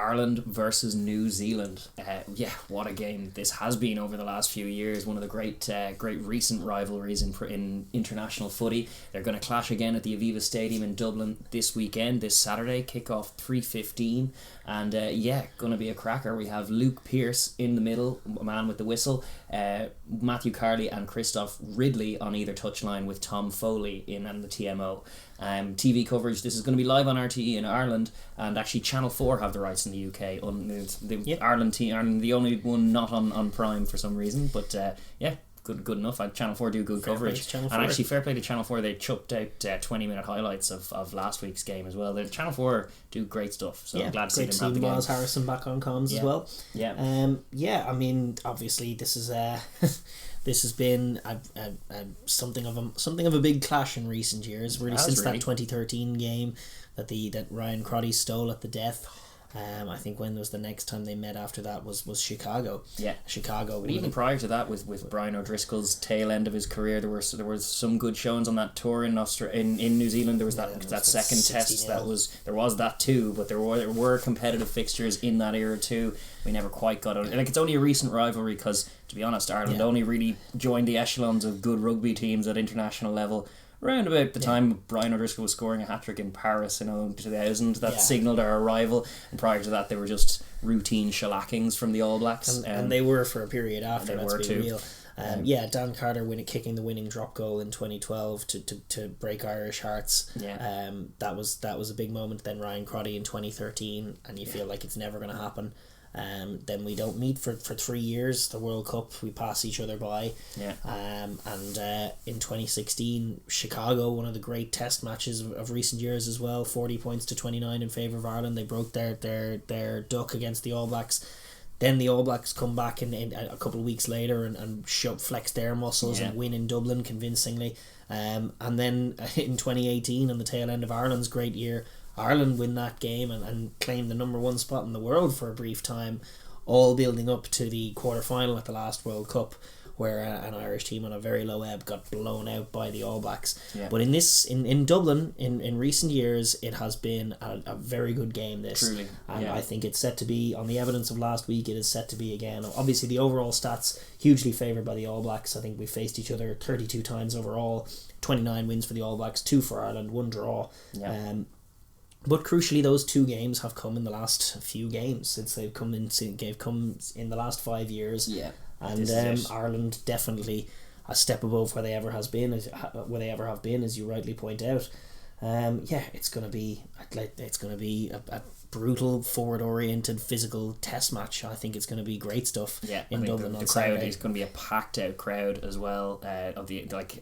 Ireland versus New Zealand. What a game this has been over the last few years. One of the great recent rivalries in international footy. They're going to clash again at the Aviva Stadium in Dublin this weekend, this Saturday. Kick-off 3:15. And going to be a cracker. We have Luke Pearce in the middle, man with the whistle. Matthew Carley and Christoph Ridley on either touchline, with Tom Foley in and the TMO. TV coverage. This is going to be live on RTE in Ireland, and actually Channel 4 have the rights in the UK. Ireland team, the only one not on Prime for some reason, but good enough. Channel 4 do good coverage, and actually fair play to Channel 4. They chucked out 20-minute highlights of last week's game as well. Channel 4 do great stuff, so I'm glad to see them have the game. Miles Harrison back on comms as well. I mean, obviously this is this has been something of a big clash in recent years, since that 2013 game that Ryan Crotty stole at the death. I think when was the next time they met after that was Chicago. Yeah, Chicago. But even prior to that, with Brian O'Driscoll's tail end of his career, there was some good showings on that tour in New Zealand. There was that second test there was that too, but there were competitive fixtures in that era too. We never quite got it. It's only a recent rivalry because, to be honest, Ireland only really joined the echelons of good rugby teams at international level around about the time Brian O'Driscoll was scoring a hat-trick in Paris in 2000. That signalled our arrival, and prior to that they were just routine shellackings from the All Blacks, and they were for a period after. Let's be real. Dan Carter kicking the winning drop goal in 2012 to break Irish hearts. That was a big moment. Then Ryan Crotty in 2013, and you feel like it's never going to happen. Then we don't meet for 3 years. The World Cup, we pass each other by. And in 2016, Chicago, one of the great test matches of recent years as well, 40 points to 29 in favour of Ireland. They broke their duck against the All Blacks. Then the All Blacks come back in a couple of weeks later and flex their muscles and win in Dublin convincingly. And then in 2018, on the tail end of Ireland's great year, Ireland win that game and claim the number one spot in the world for a brief time, all building up to the quarter-final at the last World Cup, where an Irish team on a very low ebb got blown out by the All Blacks. But in Dublin, in recent years, it has been a very good game, this. Truly. And I think it's set to be, on the evidence of last week, it is set to be again. Obviously, the overall stats hugely favoured by the All Blacks. I think we faced each other 32 times overall, 29 wins for the All Blacks, 2 for Ireland, 1 draw. But crucially, those 2 games have come in the last few games since they've come in the last 5 years. And Ireland definitely a step above where they ever have been, as you rightly point out. It's going to be a brutal, forward-oriented, physical test match. I think it's going to be great stuff in Dublin. The crowd is going to be a packed-out crowd as well.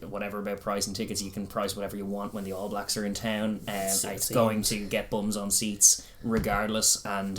Whatever about pricing tickets, you can price whatever you want when the All Blacks are in town. It's going to get bums on seats regardless, and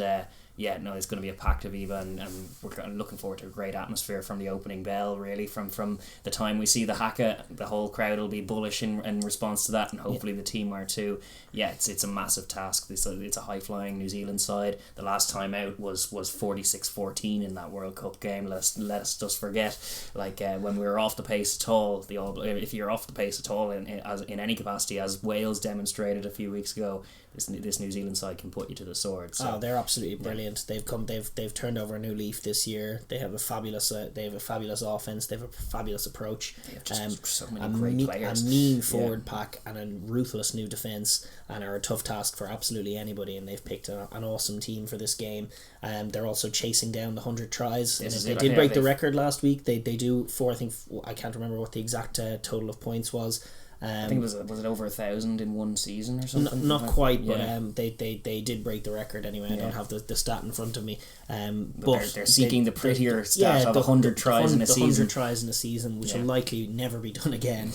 it's going to be a packed Aviva, and we're looking forward to a great atmosphere from the opening bell. Really, from the time we see the haka, the whole crowd will be bullish in response to that, and hopefully the team are too. It's a massive task. It's a high flying New Zealand side. The last time out was 46-14 in that World Cup game. Let us just forget, when we were off the pace at all. If you're off the pace at all in any capacity, as Wales demonstrated a few weeks ago, this New Zealand side can put you to the sword. So they're absolutely brilliant. They've turned over a new leaf this year. They have a fabulous offense. They have a fabulous approach. Just so many great players. A mean forward pack and a ruthless new defence, and are a tough task for absolutely anybody. And they've picked an awesome team for this game. They're also chasing down the 100 tries. They did break the record last week. They do 4. I can't remember what the exact total of points was. I think was it over 1,000 in one season or something? Not quite, but they did break the record anyway. I don't have the stat in front of me. But they're seeking the prettier stat of 100 tries in a season. 100 tries in a season, which will likely never be done again.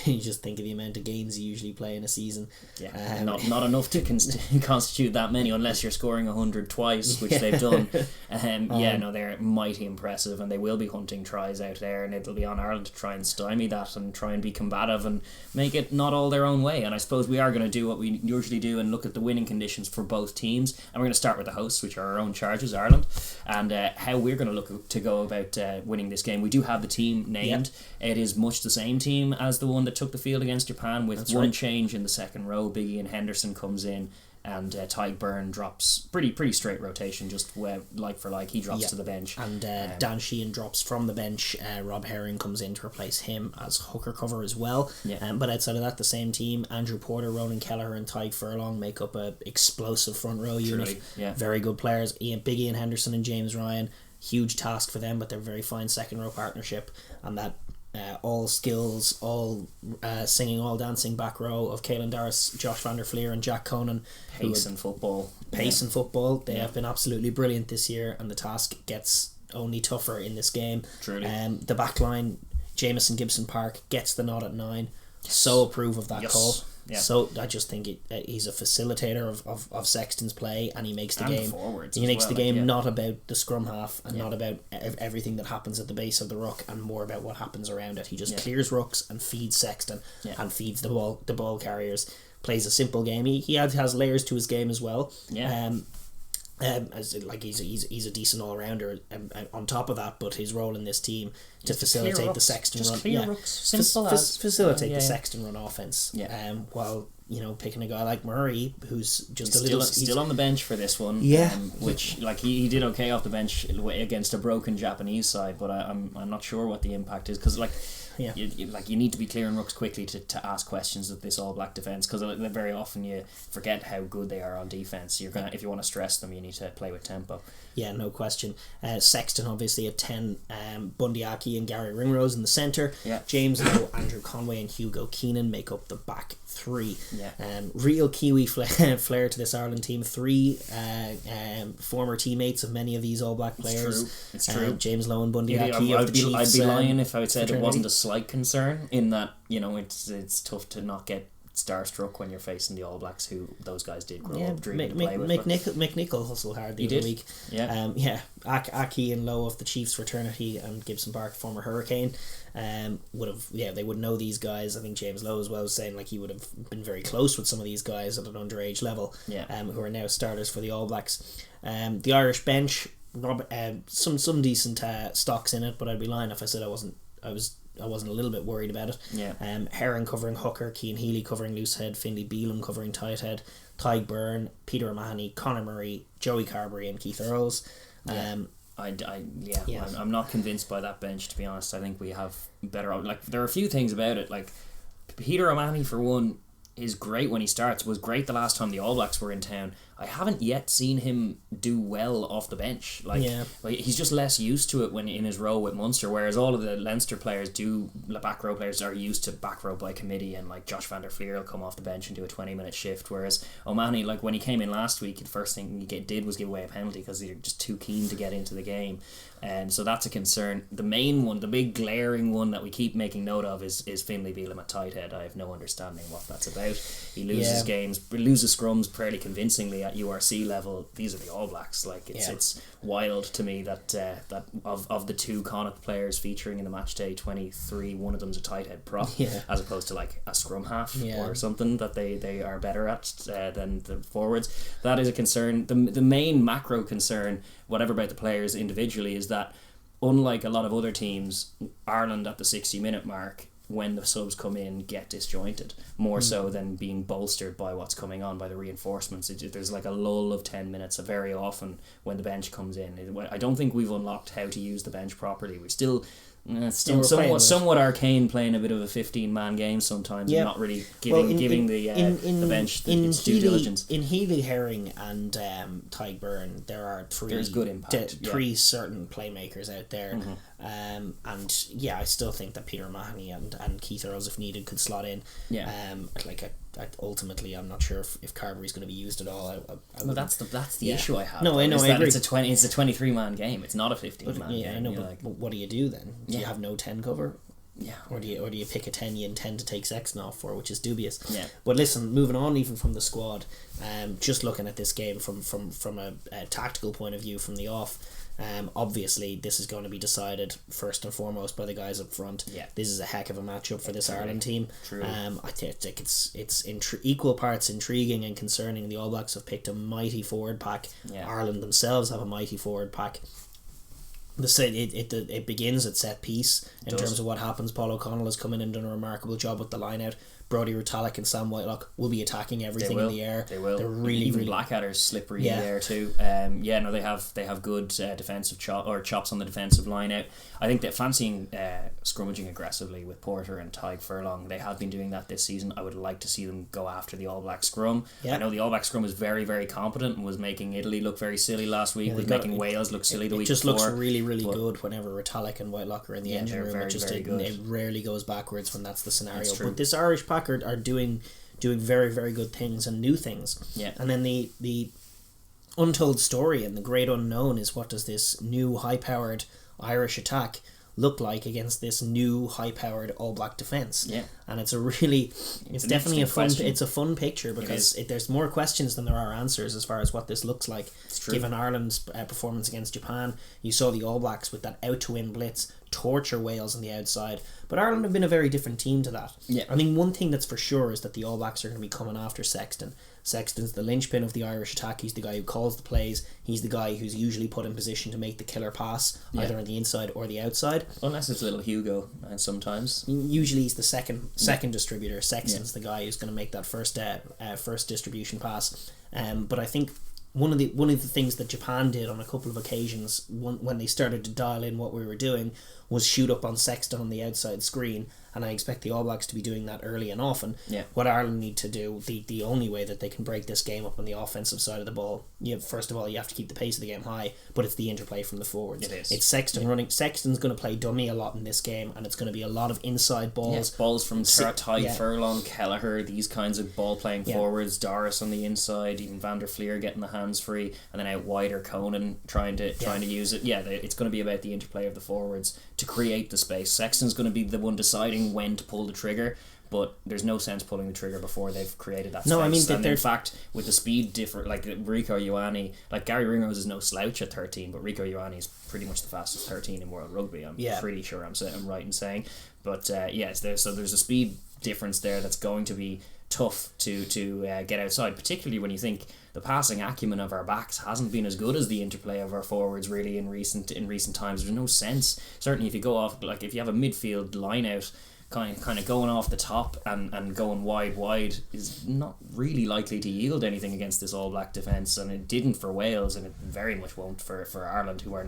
You just think of the amount of games you usually play in a season. Not enough to constitute that many unless you're scoring 100 twice, which they've done. They're mighty impressive, and they will be hunting tries out there, and it'll be on Ireland to try and stymie that and try and be combative and make it not all their own way. And I suppose we are going to do what we usually do and look at the winning conditions for both teams, and we're going to start with the hosts, which are our own charges, Ireland, and how we're going to look to go about winning this game. We do have the team named. It is much the same team as the one that took the field against Japan, with one change in the second row. Biggie and Henderson comes in and Tyke Byrne drops pretty straight rotation, just like for like, he drops to the bench, and Dan Sheehan drops from the bench. Rob Herring comes in to replace him as hooker cover as well. But outside of that, the same team, Andrew Porter, Ronan Kelleher and Tyke Furlong make up a explosive front row unit. Very good players. Big Ian Henderson and James Ryan, huge task for them, but they're a very fine second row partnership. And that all skills, all singing, all dancing back row of Caelan Darras, Josh van der Fleer and Jack Conan. Pace and football. They have been absolutely brilliant this year, and the task gets only tougher in this game. Truly. The back line, Jameson Gibson Park gets the nod at 9. So approve of that call. So I just think he's a facilitator of Sexton's play, and he makes the game. He makes the game not about the scrum half and not about everything that happens at the base of the ruck, and more about what happens around it. He just clears rucks and feeds Sexton and feeds the ball carriers. Plays a simple game. He has layers to his game as well. As like he's a decent all rounder on top of that, but his role in this team to facilitate the Sexton run, facilitate the Sexton run offense. While picking a guy like Murray, who's just still on the bench for this one. Which like he did okay off the bench against a broken Japanese side, but I'm not sure what the impact is, because like. You need to be clearing rucks quickly to ask questions of this All Black defence, because very often you forget how good they are on defence. If you want to stress them, you need to play with tempo. Yeah, no question. Sexton obviously at 10, Bundy Aki and Gary Ringrose in the centre. James Lowe, Andrew Conway and Hugo Keenan make up the back 3. Real Kiwi flair to this Ireland team. 3 former teammates of many of these All Black players. It's true. James Lowe and Bundy Aki. I'd be lying if I said it wasn't a slight concern, in that it's tough to not get starstruck when you're facing the All Blacks, who those guys did grow up dreaming to play with. McNichol hustled hard the other week. Aki and Lowe of the Chiefs fraternity, and Gibson Park, former Hurricane, they would know these guys. I think James Lowe as well was saying like he would have been very close with some of these guys at an underage level, who are now starters for the All Blacks. The Irish bench, some decent stocks in it, but I'd be lying if I said I wasn't a little bit worried about it. Herring covering hooker, Cian Healy covering loose head, Finlay Beelum covering tight head, Tyke Byrne, Peter O'Mahony, Conor Murray, Joey Carberry and Keith Earls. I'm not convinced by that bench, to be honest. I think we have better. Like, there are a few things about it. Like, Peter O'Mahony, for one, is great when he starts. Was great the last time the All Blacks were in town. I haven't yet seen him do well off the bench. Like he's just less used to it when in his role with Munster, whereas all of the Leinster players back row players are used to back row by committee, and like Josh van der Fleer will come off the bench and do a 20-minute shift, whereas O'Mahony, like when he came in last week, the first thing he did was give away a penalty because they're just too keen to get into the game. And so that's a concern. The main one, the big glaring one that we keep making note of is Finlay Beelum at tight head. I have no understanding what that's about. He loses loses scrums fairly convincingly at URC level. These are the All Blacks. Like it's wild to me that of the 2 Connacht players featuring in the match day 23, one of them's a tight head prop, as opposed to like a scrum half or something that they are better at than the forwards. That is a concern. The main macro concern, whatever about the players individually, is that unlike a lot of other teams, Ireland at the 60-minute mark, when the subs come in, get disjointed more so than being bolstered by what's coming on by the reinforcements. There's like a lull of 10 minutes very often when the bench comes in. I don't think we've unlocked how to use the bench properly. We're still somewhat arcane, playing a bit of a 15-man game sometimes, and not really giving the bench its due diligence. In Healy, Herring and Tyke Byrne, there are 3 good impact, 3 certain playmakers out there. And I still think that Peter O'Mahony and Keith Earls, if needed, could slot in. Ultimately, I'm not sure if Carberry's going to be used at all. That's the issue I have. No, I know. I agree. It's a 23-man game. It's not a 15-man game. I know. But what do you do then? Do you have no 10 cover? Or do you pick a 10 you intend to take Sexton off for, which is dubious. But listen, moving on even from the squad, just looking at this game from a tactical point of view from the off. Obviously, this is going to be decided first and foremost by the guys up front. This is a heck of a matchup for this Ireland team. I think it's equal parts intriguing and concerning. The All Blacks have picked a mighty forward pack. Ireland themselves have a mighty forward pack. It begins at set piece in terms of what happens. Paul O'Connell has come in and done a remarkable job with the line out. Brody Rutalick and Sam Whitelock will be attacking everything in the air. They will. They're really, even really Blackadder's slippery in there too. They have good defensive chops on the defensive line out. I think that fancying scrummaging aggressively with Porter and Tyg Furlong, they have been doing that this season. I would like to see them go after the All Black scrum. I know the All Black scrum is very, very competent and was making Italy look very silly last week. Was making Wales look silly the week before. It just looks really, really good whenever Rutalick and Whitelock are in the engine room. It rarely goes backwards when that's the scenario. But this Irish pack are doing very, very good things and new things. Yeah. And then the untold story and the great unknown is, what does this new high-powered Irish attack look like against this new high-powered All Black defence? Yeah. And it's definitely a fun picture, because there's more questions than there are answers as far as what this looks like. Given Ireland's performance against Japan, you saw the All Blacks with that out-to-win blitz torture Wales on the outside, but Ireland have been a very different team to that. I think one thing that's for sure is that the All Blacks are going to be coming after Sexton. Sexton's the linchpin of the Irish attack. He's the guy who calls the plays. He's the guy who's usually put in position to make the killer pass, either on the inside or the outside. Unless it's little Hugo, sometimes. Usually he's the second distributor. Sexton's the guy who's going to make that first distribution pass. But I think one of the things that Japan did on a couple of occasions when they started to dial in what we were doing was shoot up on Sexton on the outside screen, and I expect the All Blacks to be doing that early and often. What Ireland need to do, the only way that they can break this game up on the offensive side of the ball, first of all you have to keep the pace of the game high, but it's the interplay from the forwards. It's Sexton running. Sexton's going to play dummy a lot in this game, and it's going to be a lot of inside balls. Balls from Tyg Furlong, Kelleher, these kinds of ball playing forwards, Doris on the inside, even Van der Fleer getting the hands free, and then out wider Conan trying to use it. It's going to be about the interplay of the forwards to create the space. Sexton's going to be the one deciding when to pull the trigger, but there's no sense pulling the trigger before they've created that space. No, I mean, in fact, with the speed different, like Rico Ioane, like Gary Ringrose is no slouch at 13, but Rico Ioane is pretty much the fastest 13 in world rugby. I'm pretty sure I'm right in saying, but there's a speed difference there that's going to be tough to get outside, particularly when you think the passing acumen of our backs hasn't been as good as the interplay of our forwards really in recent times. There's no sense, certainly if you go off, like if you have a midfield line out kind of going off the top and going wide is not really likely to yield anything against this All Black defence, and it didn't for Wales, and it very much won't for Ireland, who are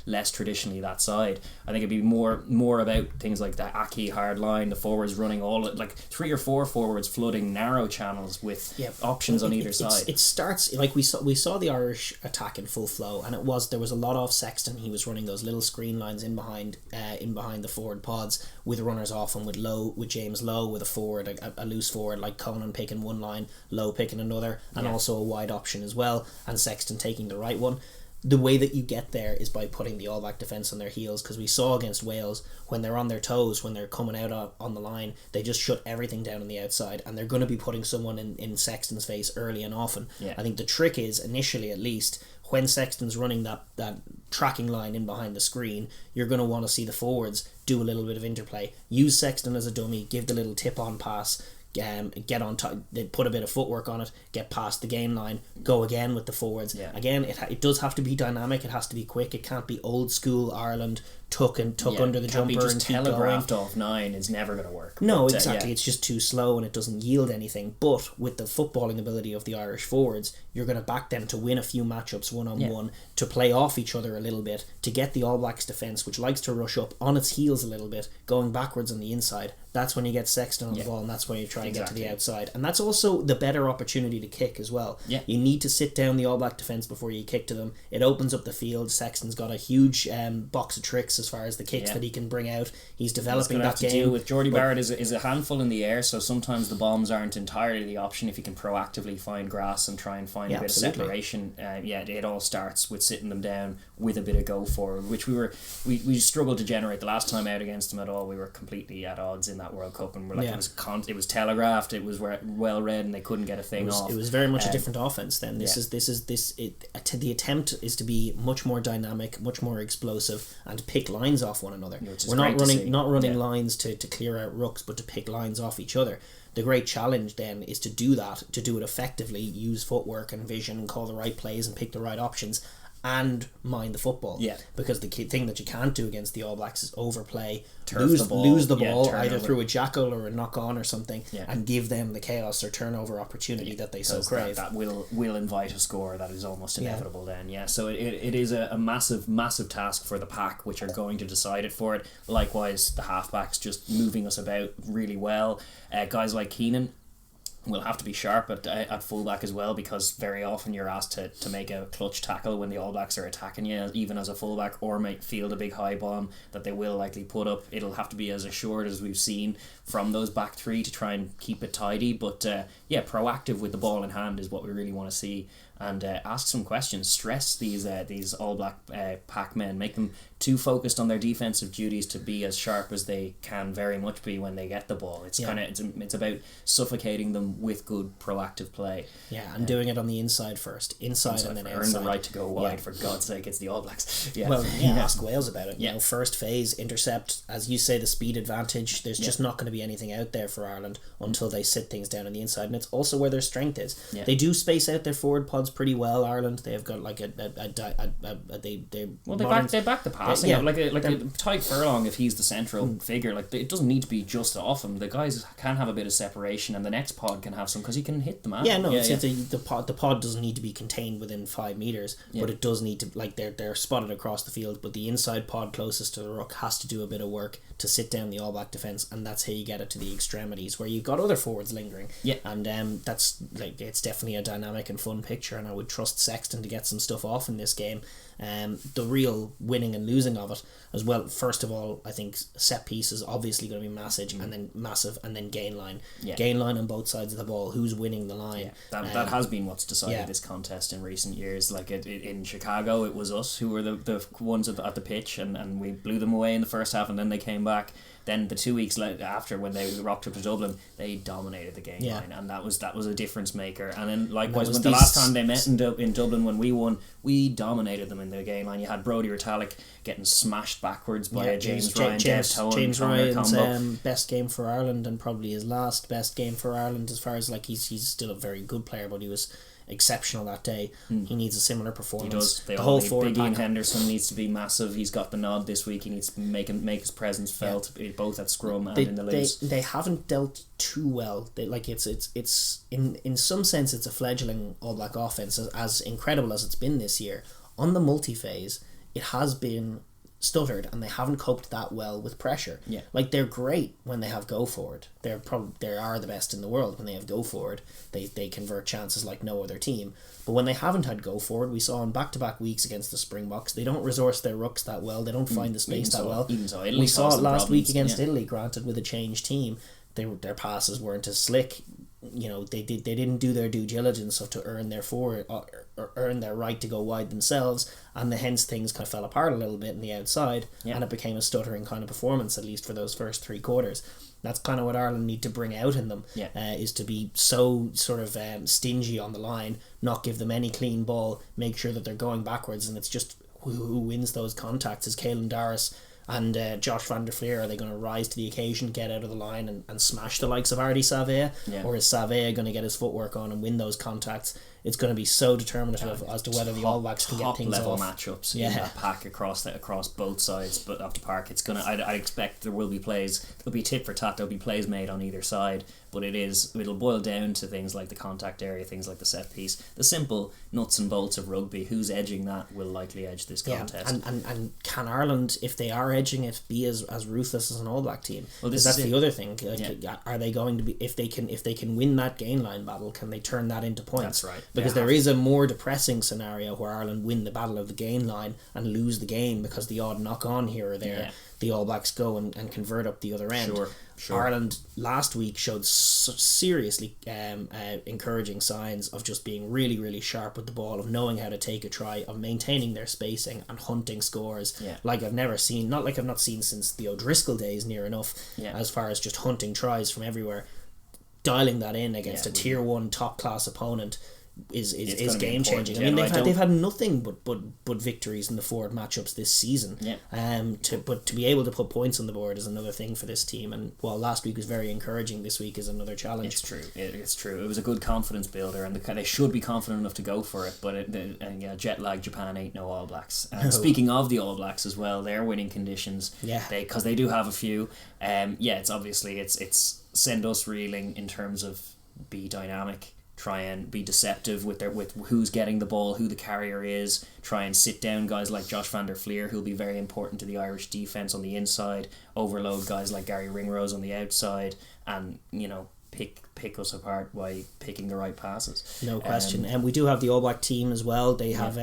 less traditionally that side. I think it'd be more about things like the Aki hard line, the forwards running like 3 or 4 forwards flooding narrow channels with options on either side. It starts like we saw the Irish attack in full flow, and there was a lot off Sexton. He was running those little screen lines in behind the forward pods with runners off him, with James Lowe with a forward, a loose forward like Conan picking one line, Lowe picking another, and also a wide option as well, and Sexton taking the right one. The way that you get there is by putting the All Black defence on their heels, because we saw against Wales, when they're on their toes, when they're coming out on the line, they just shut everything down on the outside, and they're going to be putting someone in Sexton's face early and often. I think the trick is, initially at least, when Sexton's running that tracking line in behind the screen, you're going to want to see the forwards do a little bit of interplay. Use Sexton as a dummy, give the little tip-on pass, get on top, they put a bit of footwork on it, get past the game line, go again with the forwards. Again, it does have to be dynamic, it has to be quick, it can't be old school Ireland tuck under the jumper just and keep telegraphed going. off 9 is never going to work. No, exactly. It's just too slow and it doesn't yield anything. But with the footballing ability of the Irish forwards, you're going to back them to win a few matchups one-on-one, to play off each other a little bit, to get the All Blacks defence, which likes to rush up on its heels a little bit, going backwards on the inside. That's when you get Sexton on the ball, and that's when you try and get to the outside. And that's also the better opportunity to kick as well. You need to sit down the All Black defence before you kick to them. It opens up the field. Sexton's got a huge box of tricks as far as the kicks that he can bring out. He's developing that game. Deal with Jordy Barrett is a handful in the air, so sometimes the bombs aren't entirely the option if you can proactively find grass and try and find a bit of separation. It all starts with sitting them down with a bit of go forward, which we struggled to generate the last time out against them at all. We were completely at odds in that World Cup, and we're like it was telegraphed, it was well read, and they couldn't get a thing off. It was very much a different offense then. The attempt is to be much more dynamic, much more explosive, and pick lines off one another. We're not running lines to clear out rucks, but to pick lines off each other. The great challenge then is to do that, to do it effectively, use footwork and vision, and call the right plays and pick the right options, and mind the football. Yeah. Because the key thing that you can't do against the All Blacks is overplay, lose the ball either through a jackal or a knock on or something, and give them the chaos or turnover opportunity that they so crave. That will invite a score that is almost inevitable then. Yeah. So it is a massive task for the pack, which are going to decide it for it. Likewise, the halfbacks just moving us about really well. Guys like Keenan will have to be sharp at fullback as well, because very often you're asked to make a clutch tackle when the All Blacks are attacking you, even as a fullback, or might field a big high bomb that they will likely put up. It'll have to be as assured as we've seen from those back three to try and keep it tidy, but proactive with the ball in hand is what we really want to see. And ask some questions, stress these All Black pack men, make them too focused on their defensive duties to be as sharp as they can very much be when they get the ball. It's it's about suffocating them with good proactive play. Yeah, and doing it on the inside first, inside and then outside. Earn the right to go wide, for God's sake. It's the All Blacks. Yeah. Well, ask Wales about it. You know, first phase, intercept, as you say, the speed advantage. There's just not going to be anything out there for Ireland until they sit things down on the inside, and it's also where their strength is. Yeah. They do space out their forward pods pretty well. Ireland, they've got like they back the passing. Like Tyke Furlong, if he's the central figure, like it doesn't need to be just off him. The guys can have a bit of separation, and the next pod can have some, because he can hit the man. The pod doesn't need to be contained within 5 meters, but it does need to, like, they're spotted across the field. But the inside pod closest to the ruck has to do a bit of work to sit down the All Black defence, and that's how you get it to the extremities where you've got other forwards lingering. And that's like, it's definitely a dynamic and fun picture, and I would trust Sexton to get some stuff off in this game. The real winning and losing of it as well, first of all, I think set piece is obviously going to be massive, and then gain line on both sides of the ball. Who's winning the line? That has been what's decided this contest in recent years. Like in Chicago, it was us who were the ones at the pitch, and we blew them away in the first half, and then they came back. Then the 2 weeks after, when they rocked up to Dublin, they dominated the game line, and that was a difference maker. And then likewise, when the last time they met in Dublin, when we won, we dominated them in the game line. You had Brodie Retallick getting smashed backwards by a James Ryan's best game for Ireland, and probably his last best game for Ireland, as far as, like, he's still a very good player, but he was exceptional that day. He needs a similar performance. He does. The whole forward Ian Henderson needs to be massive. He's got the nod this week. He needs to make his presence felt, both at scrum and in the loose. They haven't dealt too well. It's in some sense it's a fledgling All Black offense, as incredible as it's been this year. On the multi-phase, it has been stuttered, and they haven't coped that well with pressure. Like, they're great when they have go forward. They are the best in the world when they have go forward. They convert chances like no other team. But when they haven't had go forward, we saw in back-to-back weeks against the Springboks, they don't resource their rucks that well. They don't find the space that well. We saw it last week against Italy, granted with a changed team. Their passes weren't as slick. You know, they didn't do their due diligence to earn their forward or earn their right to go wide themselves, and hence things kind of fell apart a little bit in the outside, and it became a stuttering kind of performance, at least for those first 3 quarters. That's kind of what Ireland need to bring out in them, is to be so sort of stingy on the line, not give them any clean ball, make sure that they're going backwards, and it's just who wins those contacts. Is Caelan Daragh and Josh van der Fleer, are they going to rise to the occasion, get out of the line and smash the likes of Artie Savea? Or is Savea going to get his footwork on and win those contacts? It's going to be so determinative as to whether the All Blacks can get things level off. Matchups in that pack across both sides, but of the park, it's gonna. I expect there will be plays. There'll be tit for tat. There'll be plays made on either side, but it'll boil down to things like the contact area, things like the set piece, the simple nuts and bolts of rugby. Who's edging that will likely edge this contest. And can Ireland, if they are edging it, be as ruthless as an All Black team? Well, that's the other thing. Are they going to be, if they can win that gain line battle? Can they turn that into points? That's right. Because there is a more depressing scenario where Ireland win the battle of the gain line and lose the game because the odd knock on here or there, the All Blacks go and convert up the other end. Sure. Ireland last week showed seriously encouraging signs of just being really, really sharp with the ball, of knowing how to take a try, of maintaining their spacing and hunting scores like I've never seen, not like I've not seen since the O'Driscoll days, near enough, as far as just hunting tries from everywhere, dialing that in against a tier 1 top class opponent. is game changing. I mean, they've had nothing but victories in the forward matchups this season. Yeah. To be able to put points on the board is another thing for this team. And while last week was very encouraging, this week is another challenge. It's true. It's true. It was a good confidence builder, and they should be confident enough to go for it. But jet lag Japan ain't no All Blacks. And speaking of the All Blacks as well, their winning conditions. Yeah. Because they do have a few. It's obviously it's send us reeling in terms of be dynamic. Try and be deceptive with who's getting the ball, who the carrier is. Try and sit down guys like Josh van der Fleer, who'll be very important to the Irish defence on the inside. Overload guys like Gary Ringrose on the outside, and pick us apart by picking the right passes. No question. And we do have the All Black team as well. They have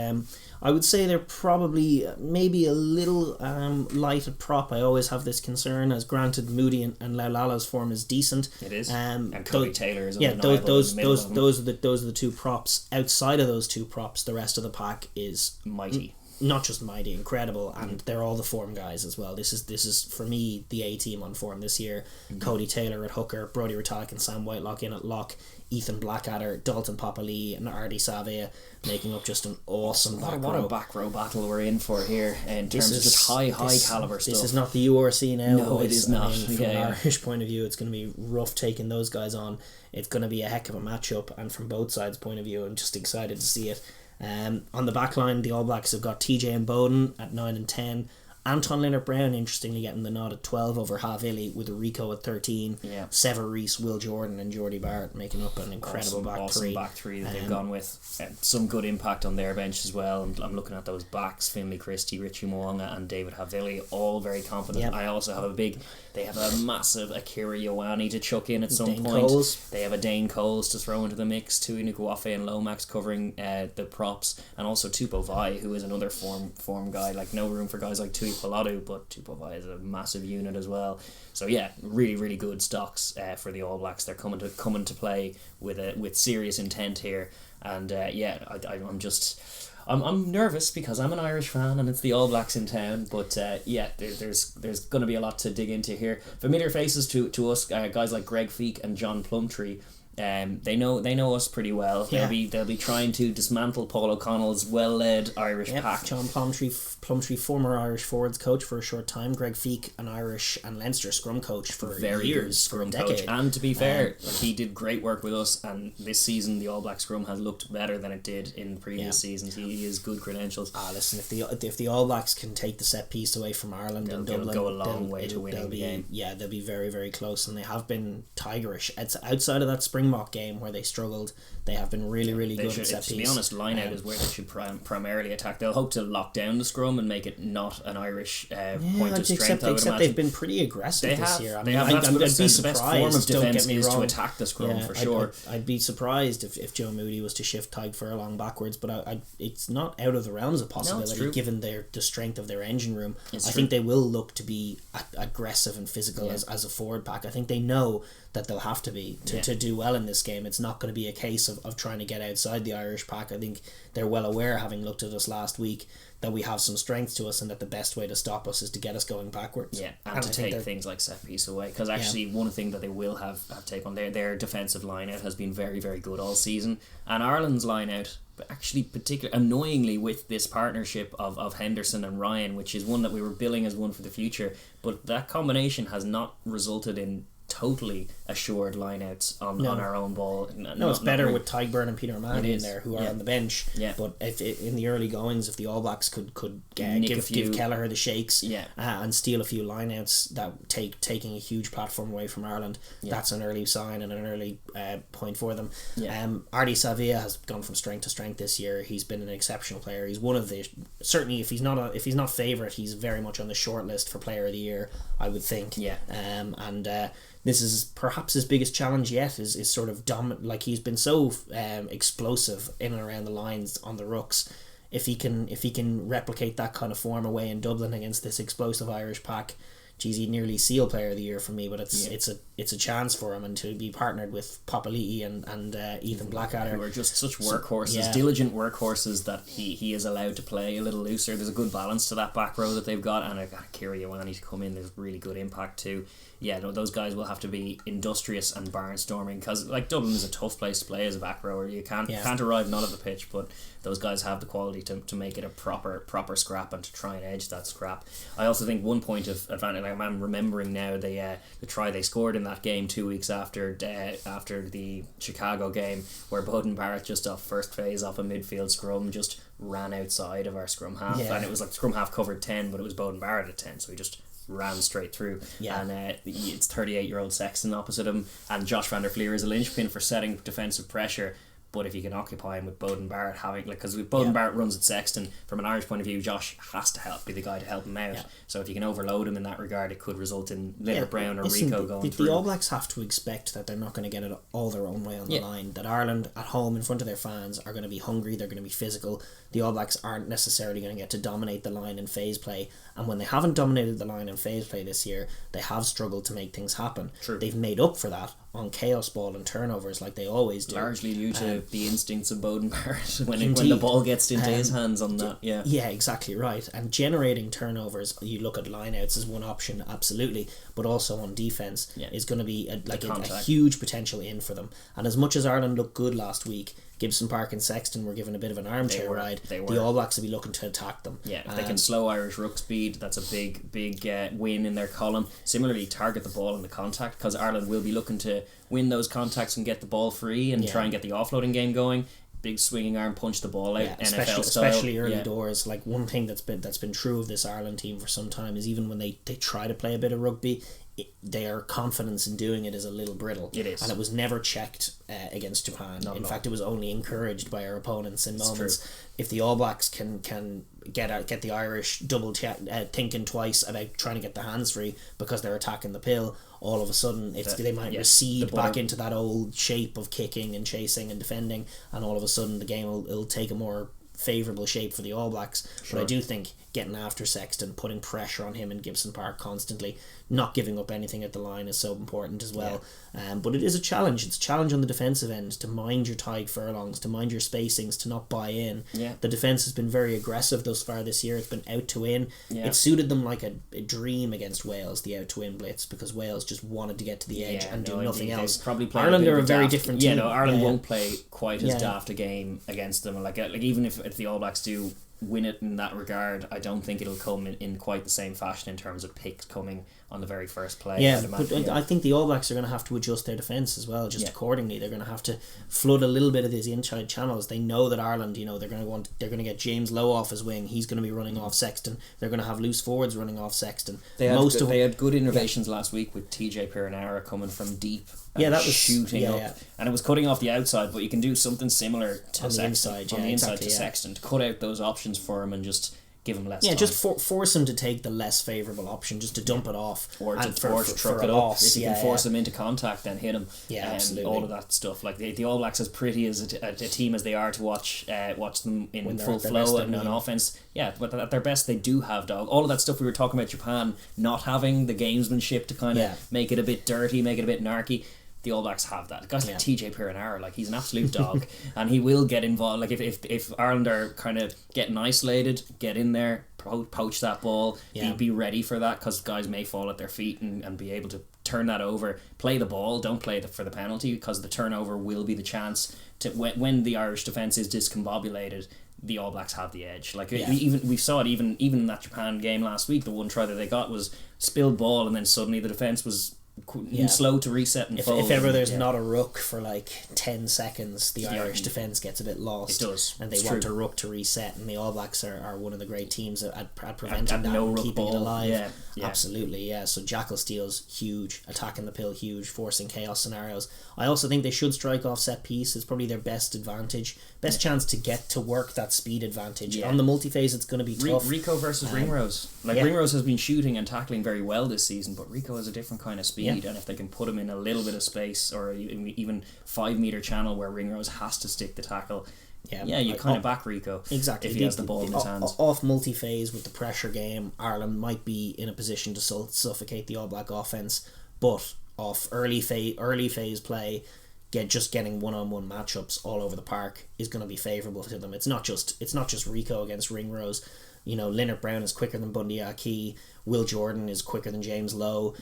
I would say they're probably maybe a little light at prop. I always have this concern, as granted Moody and Laulala's form is decent. It is. And Cody Taylor is those are the two props. Outside of those two props, the rest of the pack is mighty. Not just mighty, incredible, and they're all the form guys as well. This is for me the A team on form this year. Cody Taylor at hooker, Brodie Retallick and Sam Whitelock in at lock, Ethan Blackadder, Dalton Papali'i and Artie Savea making up just an awesome back row. What a back row battle we're in for here in terms of just high caliber stuff. This is not the URC now. No, it is not. From an Irish point of view, it's going to be rough taking those guys on. It's going to be a heck of a matchup, and from both sides' point of view, I'm just excited to see it. On the back line, the All Blacks have got TJ and Bowden at 9 and 10. Anton Leonard-Brown, interestingly, getting the nod at 12 over Havili, with Rico at 13. Yeah. Sever Reese, Will Jordan and Geordie Barrett making up an incredible awesome back three that they've gone with. Some good impact on their bench as well. I'm looking at those backs: Finlay Christie, Richie Mo'unga and David Havili, all very confident. Yep. I also have they have a massive Akira Ioane to chuck in at some point. Coles. They have a Dane Coles to throw into the mix, Tui Nukuafe and Lomax covering the props, and also Tupou Vaa'i, who is another form guy. Like, no room for guys like Tui Paladu, but Tupou Vaa'i is a massive unit as well. So yeah, really, really good stocks for the All Blacks. They're coming to play with serious intent here, and I'm nervous because I'm an Irish fan and it's the All Blacks in town, but there's going to be a lot to dig into here. Familiar faces to us, guys like Greg Feek and John Plumtree. They know us pretty well. Yeah. They'll be trying to dismantle Paul O'Connell's well-led Irish pack. John Plumtree, former Irish forwards coach for a short time. Greg Feek, an Irish and Leinster scrum coach for years, scrum coach. And to be fair, he did great work with us. And this season, the All Black scrum has looked better than it did in previous seasons. He has good credentials. Listen, if the All Blacks can take the set piece away from Ireland and Dublin, they'll go a long way to winning the game. Yeah, they'll be very, very close, and they have been tigerish. It's outside of that Springbok game where they struggled. They have been really, really good at set piece. To be honest, line out is where they should primarily attack. They'll hope to lock down the scrum and make it not an Irish point of strength. Except they've been pretty aggressive this year. I'd be surprised. The best form of defence is to attack the scrum for sure. I'd be surprised if Joe Moody was to shift Tadhg Furlong backwards, but it's not out of the realms of possibility given the strength of their engine room. I think they will look to be aggressive and physical as a forward pack. I think they know that they'll have to be to do well in this game. It's not going to be a case of trying to get outside the Irish pack. I think they're well aware, having looked at us last week, that we have some strength to us and that the best way to stop us is to get us going backwards. Yeah, and to take things like set piece away. Because actually one thing that they will have take on their defensive line out has been very, very good all season. And Ireland's line out, but actually particularly annoyingly with this partnership of Henderson and Ryan, which is one that we were billing as one for the future, but that combination has not resulted in totally assured lineouts on our own ball. It's better with Tadhg and Peter Mann in there, who are on the bench. Yeah. But if in the early goings, if the All Blacks could give Kelleher the shakes and steal a few lineouts that taking a huge platform away from Ireland, that's an early sign and an early point for them. Artie Savea has gone from strength to strength this year. He's been an exceptional player. He's one of the, certainly if he's not favourite, he's very much on the short list for Player of the Year, I would think. This is perhaps his biggest challenge yet, is sort of dominant. Like, he's been so explosive in and around the lines on the rucks. If he can replicate that kind of form away in Dublin against this explosive Irish pack, geez, he'd nearly seal Player of the Year for me. But it's a chance for him, and to be partnered with Papali'i and Ethan Blackadder, who are just such workhorses, diligent workhorses, that he is allowed to play a little looser. There's a good balance to that back row that they've got, and I've got Akira Ioane to come in. There's really good impact too. yeah, no, those guys will have to be industrious and barnstorming, because like Dublin is a tough place to play as a back rower. You can't arrive none of the pitch, but those guys have the quality to make it a proper scrap and to try and edge that scrap. I also think one point of advantage, like I'm remembering now, the try they scored in that game 2 weeks after the Chicago game, where Bowden Barrett just off first phase off a midfield scrum just ran outside of our scrum half, and it was like scrum half covered 10, but it was Bowden Barrett at 10, so he just ran straight through, and it's 38-year-old Sexton opposite him, and Josh van der Fleer is a linchpin for setting defensive pressure. But if you can occupy him with Bowden Barrett having, like, because Bowden Barrett runs at Sexton, from an Irish point of view, Josh has to be the guy to help him out. Yeah. So if you can overload him in that regard, it could result in Liver Brown or Rico going through. The All Blacks have to expect that they're not going to get it all their own way on the line. That Ireland at home in front of their fans are going to be hungry, they're going to be physical. The All Blacks aren't necessarily going to get to dominate the line in phase play, and when they haven't dominated the line in phase play this year, they have struggled to make things happen. True. They've made up for that on chaos ball and turnovers like they always do. Largely due to the instincts of Bowden Barrett when the ball gets into his hands on that. Yeah, exactly right. And generating turnovers, you look at lineouts as one option, absolutely, but also on defence is going to be a huge potential in for them. And as much as Ireland looked good last week, Gibson Park and Sexton were given a bit of an armchair ride. The All Blacks will be looking to attack them. Yeah, if they can slow Irish ruck speed, that's a big win in their column. Similarly, target the ball in the contact, because Ireland will be looking to win those contacts and get the ball free and try and get the offloading game going. Big swinging arm, punch the ball out, NFL style. Especially early doors. Like, one thing that's been true of this Ireland team for some time is even when they try to play a bit of rugby, their confidence in doing it is a little brittle. It is. And it was never checked against Japan. In fact, it was only encouraged by our opponents in moments. True. If the All Blacks can get the Irish double thinking twice about trying to get their hands free because they're attacking the pill, all of a sudden they might recede back into that old shape of kicking and chasing and defending, and all of a sudden the game will take a more favourable shape for the All Blacks. Sure. But I do think getting after Sexton, putting pressure on him in Gibson Park constantly, not giving up anything at the line is so important as well. But it is a challenge. It's a challenge on the defensive end to mind your tight furlongs, to mind your spacings, to not buy in. The defence has been very aggressive thus far this year. It's been out to win. It suited them like a dream against Wales, the out to win blitz, because Wales just wanted to get to the edge and do nothing else. Ireland are a very different team. Ireland won't play quite as daft a game against them. Like even if the All Blacks do win it in that regard, I don't think it'll come in quite the same fashion in terms of picks coming on the very first play. I think the All Blacks are going to have to adjust their defence as well, accordingly. They're going to have to flood a little bit of these inside channels. They know that Ireland, they're going to get James Lowe off his wing. He's going to be running off Sexton. They're going to have loose forwards running off Sexton. They had good innovations last week with TJ Perenara coming from deep. That was shooting up, and it was cutting off the outside. But you can do something similar to Sexton on the inside to Sexton to cut out those options for him and just give him less time. Just force him to take the less favourable option, just to dump it off. Or to truck it up. If you can force him into contact, then hit him. Absolutely. All of that stuff. Like the All Blacks, as pretty as a team as they are to watch them in full flow and on offence. But at their best, they do have dog. All of that stuff we were talking about Japan not having, the gamesmanship to kind of make it a bit dirty, make it a bit narky. The All Blacks have that. Guys like TJ Perenara, like, he's an absolute dog, and he will get involved. Like if Ireland are kind of getting isolated, get in there, poach that ball, be ready for that, because guys may fall at their feet and be able to turn that over. Play the ball, don't play for the penalty, because the turnover will be the chance to when the Irish defence is discombobulated. The All Blacks have the edge. Like we saw it even in that Japan game last week. The one try that they got was spilled ball, and then suddenly the defence was slow to reset and fold. If ever there's not a ruck for like 10 seconds, the Irish defence gets a bit lost. It does. And they want a ruck to reset, and the All Blacks are one of the great teams at preventing that and keeping it alive. Absolutely, so Jackal steals huge, attacking the pill huge, forcing chaos scenarios. I also think they should strike off set piece. It's probably their best advantage, best chance to get to work that speed advantage. On the multi-phase, it's going to be tough. Rico versus Ringrose. Ringrose has been shooting and tackling very well this season, but Rico has a different kind of speed, and if they can put him in a little bit of space or even 5 metre channel where Ringrose has to stick the tackle, you kind of back Rico if he has the ball in his hands. Off multi-phase with the pressure game, Ireland might be in a position to suffocate the All Black offence, but off early phase play, getting one-on-one matchups all over the park is going to be favourable to them. It's not just Rico against Ringrose. You know, Leonard Brown is quicker than Bundy Aki. Will Jordan is quicker than James Lowe.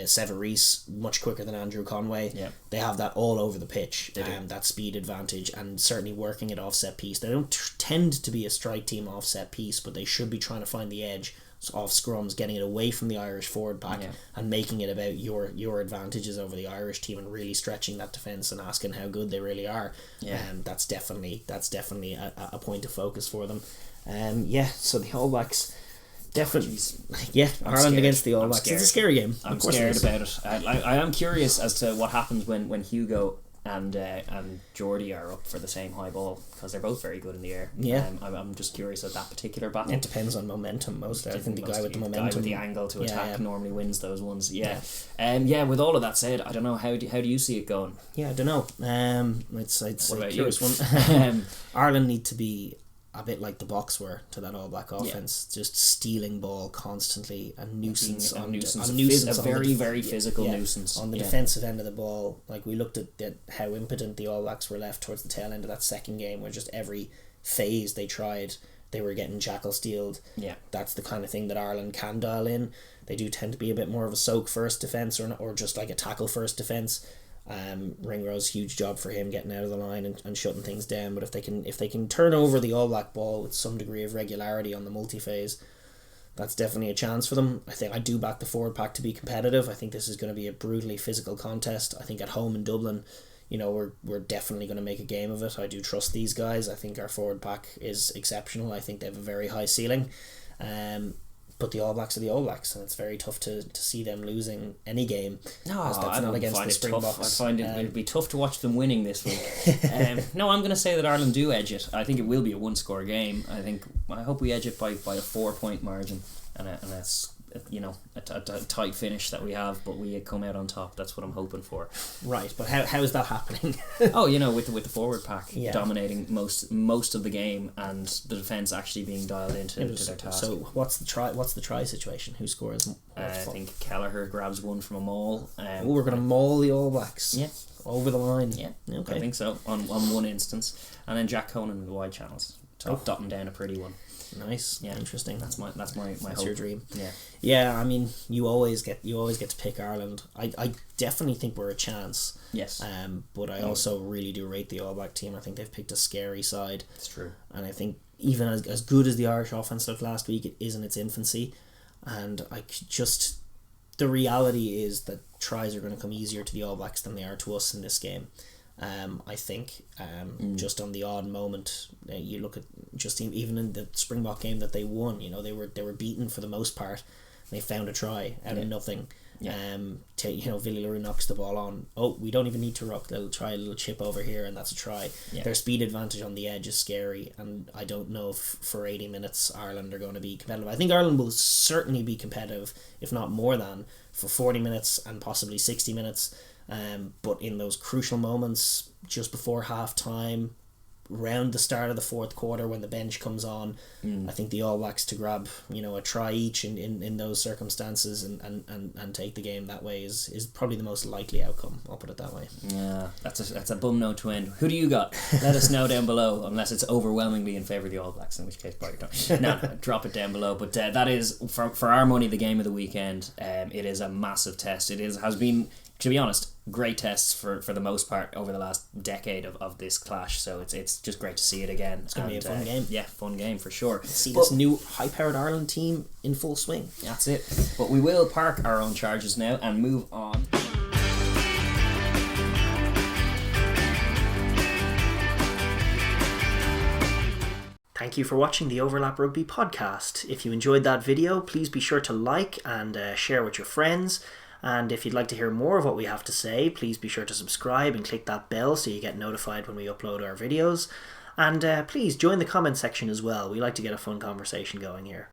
Severis much quicker than Andrew Conway. They have that all over the pitch, that speed advantage, and certainly working it off set piece. They don't tend to be a strike team off set piece, but they should be trying to find the edge off scrums, getting it away from the Irish forward pack and making it about your advantages over the Irish team, and really stretching that defence and asking how good they really are. That's definitely a point of focus for them. So the All Blacks definitely, Ireland against the All Blacks. It's a scary game. I'm scared about it. I am curious as to what happens when Hugo and Geordie are up for the same high ball, because they're both very good in the air. I'm just curious at that particular battle. It depends on momentum mostly. I think the guy with the momentum, guy with the angle to attack normally wins those ones. With all of that said, I don't know, how do you see it going? I don't know. I'd say curious one. Ireland need to be a bit like the Box were to that All Black offense, just stealing ball constantly, a nuisance, a very physical nuisance on the defensive end of the ball. Like, we looked at how impotent the All Blacks were left towards the tail end of that second game, where just every phase they tried, they were getting jackal steeled. That's the kind of thing that Ireland can dial in. They do tend to be a bit more of a soak first defence, or just like a tackle first defence. Ringrose, huge job for him getting out of the line and shutting things down. But if they can turn over the All Black ball with some degree of regularity on the multi-phase, that's definitely a chance for them. I think I do back the forward pack to be competitive. I think this is going to be a brutally physical contest. I think at home in Dublin, we're definitely going to make a game of it. I do trust these guys. I think our forward pack is exceptional. I think they have a very high ceiling. But the All Blacks are the All Blacks, and it's very tough to see them losing any game. I don't find it tough. I find it'll be tough to watch them winning this week. No, I'm going to say that Ireland do edge it. I think it will be a one-score game. I hope we edge it by a 4-point margin, and that's a tight finish that we have, but we come out on top. That's what I'm hoping for. Right, but how is that happening? With the forward pack dominating most of the game, and the defence actually being dialed into their task. So what's the try situation? Who scores? I think Kelleher grabs one from a maul. We're going to maul the All Blacks. Over the line. Okay. I think so on one instance, and then Jack Conan in the wide channels, dotting down a pretty one. Nice, interesting. That's my hope. Your dream. I mean, you always get to pick Ireland. I definitely think we're a chance. Yes. But I also really do rate the All Black team. I think they've picked a scary side. It's true. And I think even as good as the Irish offense looked last week, it is in its infancy. And the reality is that tries are going to come easier to the All Blacks than they are to us in this game. I think just on the odd moment, you look at just even in the Springbok game that they won, they were beaten for the most part. They found a try out of nothing. Villy LaRue knocks the ball on. We don't even need to ruck. They'll try a little chip over here, and that's a try. Their speed advantage on the edge is scary, and I don't know if for 80 minutes Ireland are going to be competitive. I think Ireland will certainly be competitive, if not more than, for 40 minutes and possibly 60 minutes. But in those crucial moments just before half time, round the start of the fourth quarter when the bench comes on, I think the All Blacks to grab a try each in those circumstances and take the game that way is probably the most likely outcome. I'll put it that way. That's a bum note to end. Who do you got? Let us know down below, unless it's overwhelmingly in favour of the All Blacks, in which case probably don't. No, drop it down below. But that is for our money the game of the weekend. It is a massive test. Has been, to be honest, great tests for the most part over the last decade of this clash, so it's just great to see it again. It's going to be a fun game. Fun game for sure. See this new high-powered Ireland team in full swing. That's it. But we will park our own charges now and move on. Thank you for watching the Overlap Rugby podcast. If you enjoyed that video, please be sure to like and share with your friends. And if you'd like to hear more of what we have to say, please be sure to subscribe and click that bell so you get notified when we upload our videos. And please join the comment section as well. We like to get a fun conversation going here.